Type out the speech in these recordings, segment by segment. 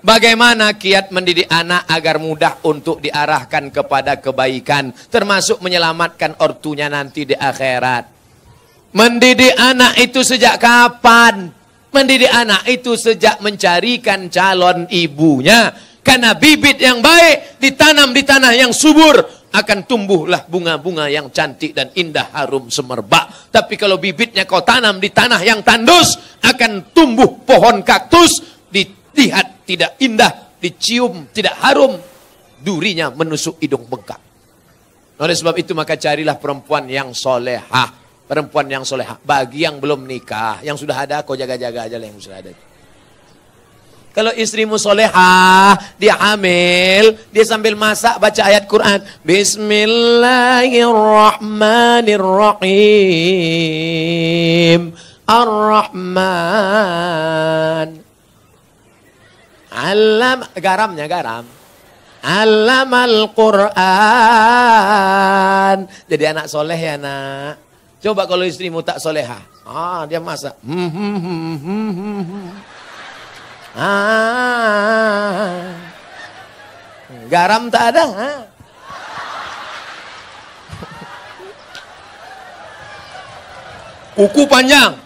Bagaimana kiat mendidik anak agar mudah untuk diarahkan kepada kebaikan, termasuk menyelamatkan ortunya nanti di akhirat. Mendidik anak itu sejak kapan? Mendidik anak itu sejak mencarikan calon ibunya. Karena bibit yang baik ditanam di tanah yang subur, akan tumbuhlah bunga-bunga yang cantik dan indah harum semerbak. Tapi kalau bibitnya kau tanam di tanah yang tandus, akan tumbuh pohon kaktus, dilihat tidak indah, dicium tidak harum, durinya menusuk hidung bengkak. Oleh sebab itu maka carilah perempuan yang solehah. Perempuan yang solehah. Bagi yang belum nikah, yang sudah ada kau jaga-jaga aja lah yang sudah ada. Kalau istrimu solehah, dia hamil, dia sambil masak baca ayat Quran. Bismillahirrahmanirrahim. Ar-Rahman. Garamnya garam. Allamal Quran. Jadi anak soleh ya nak. Coba kalau istrimu tak solehah. Dia masak. Garam tak ada. Kuku panjang.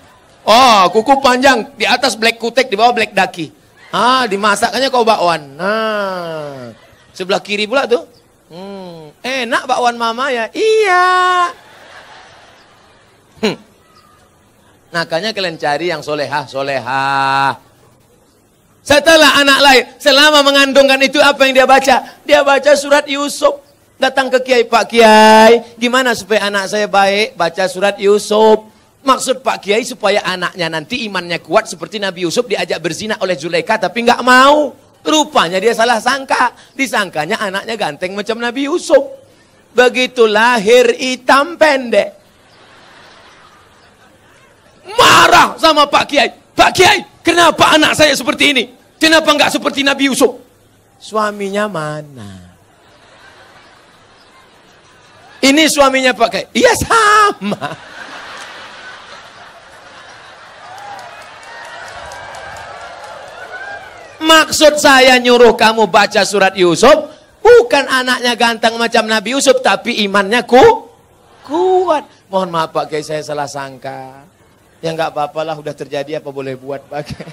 Kuku panjang. Di atas black kutek, di bawah black daki. Dimasaknya kau bakwan. Sebelah kiri pula tuh. Enak bakwan mama ya. Iya. Makanya kalian cari yang solehah. Setelah anak lahir, selama mengandungkan itu apa yang dia baca? Dia baca surat Yusuf. Datang ke Kiai, Pak Kiai, gimana supaya anak saya baik? Baca surat Yusuf. Maksud Pak Kiai supaya anaknya nanti imannya kuat seperti Nabi Yusuf diajak berzina oleh Zulaikha tapi nggak mau. Rupanya dia salah sangka. Disangkanya anaknya ganteng macam Nabi Yusuf. Begitu lahir hitam pendek. Marah sama Pak Kiai. Pak Kiai, kenapa anak saya seperti ini? Kenapa enggak seperti Nabi Yusuf? Suaminya mana? Ini suaminya Pak Kiai. Iya sama. Maksud saya nyuruh kamu baca surat Yusuf, bukan anaknya ganteng macam Nabi Yusuf, tapi imannya kuat. Mohon maaf Pak Kiai, saya salah sangka. Ya nggak apa-apalah, udah terjadi apa boleh buat Pak Kiai.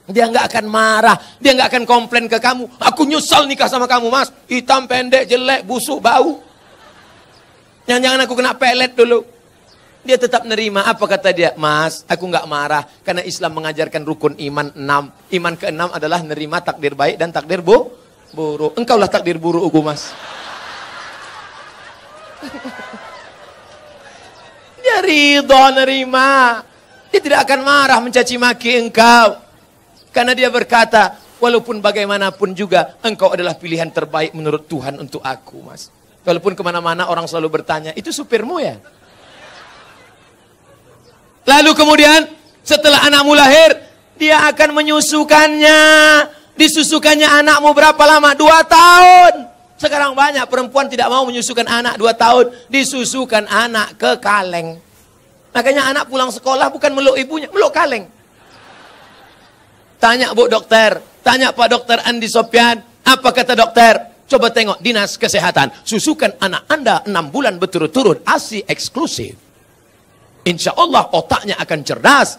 Dia nggak akan marah, dia nggak akan komplain ke kamu. Aku nyesal nikah sama kamu mas, hitam pendek, jelek, busuk, bau. Jangan-jangan aku kena pelet dulu. Dia tetap nerima. Apa kata dia? Mas, aku nggak marah karena Islam mengajarkan rukun iman 6. Iman ke-6 adalah nerima takdir baik dan takdir buruk. Engkaulah takdir burukku mas. Dia ridho nerima. Dia tidak akan marah mencaci maki engkau. Karena dia berkata, walaupun bagaimanapun juga engkau adalah pilihan terbaik menurut Tuhan untuk aku mas. Walaupun kemana-mana orang selalu bertanya, itu supirmu ya? Lalu kemudian setelah anakmu lahir, dia akan menyusukannya. Disusukannya anakmu berapa lama? 2 tahun. Sekarang banyak perempuan tidak mau menyusukan anak 2 tahun. Disusukan anak ke kaleng. Makanya anak pulang sekolah bukan meluk ibunya, meluk kaleng. Tanya Bu Dokter, tanya Pak Dokter Andi Sopyan, apa kata dokter? Coba tengok dinas kesehatan, susukan anak Anda 6 bulan berturut-turut, ASI eksklusif. Insya Allah otaknya akan cerdas,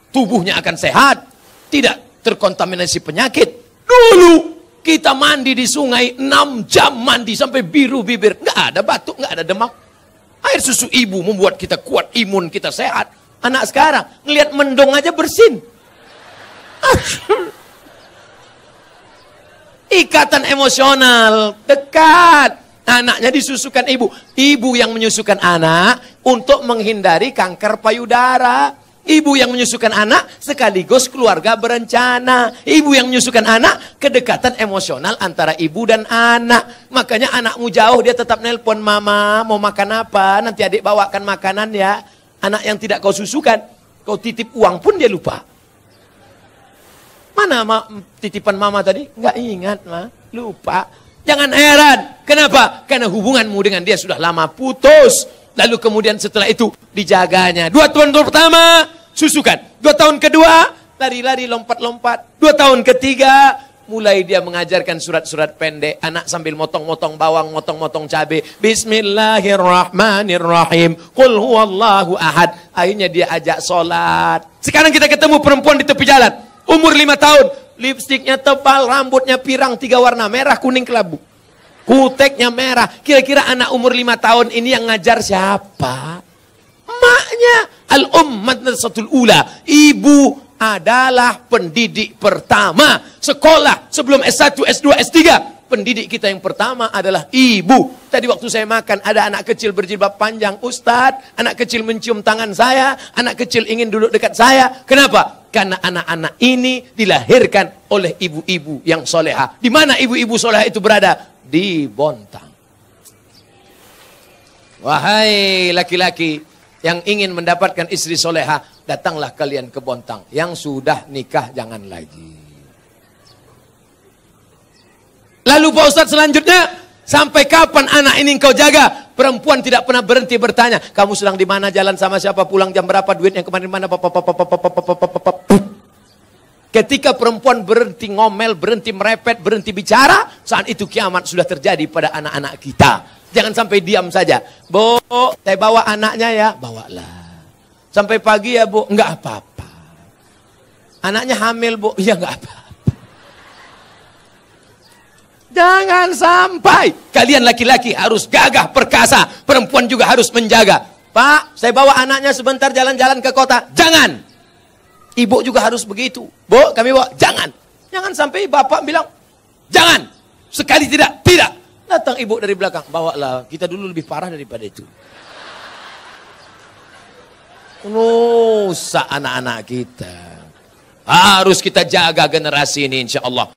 tubuhnya akan sehat, tidak terkontaminasi penyakit. Dulu kita mandi di sungai 6 jam mandi sampai biru bibir, nggak ada batuk, nggak ada demam. Air susu ibu membuat kita kuat, imun kita sehat. Anak sekarang ngelihat mendung aja bersin. Ikatan emosional dekat. Anaknya disusukan ibu. Ibu yang menyusukan anak untuk menghindari kanker payudara. Ibu yang menyusukan anak sekaligus keluarga berencana. Ibu yang menyusukan anak kedekatan emosional antara ibu dan anak. Makanya anakmu jauh dia tetap nelpon, mama mau makan apa? Nanti adik bawakan makanan ya. Anak yang tidak kau susukan, kau titip uang pun dia lupa. Mana titipan mama tadi? Nggak ingat mah, lupa. Jangan heran. Kenapa? Karena hubunganmu dengan dia sudah lama putus. Lalu kemudian setelah itu dijaganya. 2 tahun pertama susukan. 2 tahun kedua lari-lari, lompat-lompat. 2 tahun ketiga, mulai dia mengajarkan surat-surat pendek. Anak sambil motong-motong bawang, motong-motong cabai. Bismillahirrahmanirrahim. Qul huwallahu ahad. Akhirnya dia ajak sholat. Sekarang kita ketemu perempuan di tepi jalan. Umur 5 tahun. Lipstiknya tebal, rambutnya pirang 3 warna. Merah, kuning, kelabu. Kuteknya merah. Kira-kira anak umur 5 tahun ini yang ngajar siapa? Maknya. Al-ummatul ula. Ibu adalah pendidik pertama. Sekolah sebelum S1, S2, S3. Pendidik kita yang pertama adalah ibu. Tadi waktu saya makan ada anak kecil berjilbab panjang. Ustadz, anak kecil mencium tangan saya. Anak kecil ingin duduk dekat saya. Kenapa? Karena anak-anak ini dilahirkan oleh ibu-ibu yang soleha. Di mana ibu-ibu soleha itu berada? Di Bontang. Wahai laki-laki yang ingin mendapatkan istri soleha, datanglah kalian ke Bontang. Yang sudah nikah jangan lagi. Lalu Pak Ustadz selanjutnya, sampai kapan anak ini engkau jaga? Perempuan tidak pernah berhenti bertanya, kamu sedang di mana, jalan sama siapa, pulang jam berapa, duit yang kemarin mana? Ketika perempuan berhenti ngomel, berhenti merepet, berhenti bicara, saat itu kiamat sudah terjadi pada anak-anak kita. Jangan sampai diam saja. Bu, saya bawa anaknya ya, bawalah. Sampai pagi ya Bu, enggak apa-apa. Anaknya hamil Bu, ya enggak apa-apa. Jangan sampai kalian laki-laki harus gagah perkasa, perempuan juga harus menjaga. Pak, saya bawa anaknya sebentar jalan-jalan ke kota. Jangan. Ibu juga harus begitu. Bu, kami bawa. Jangan. Jangan sampai bapak bilang, jangan. Sekali tidak, tidak. Datang ibu dari belakang, bawalah. Kita dulu lebih parah daripada itu. Nusa anak-anak kita. Harus kita jaga generasi ini insya Allah.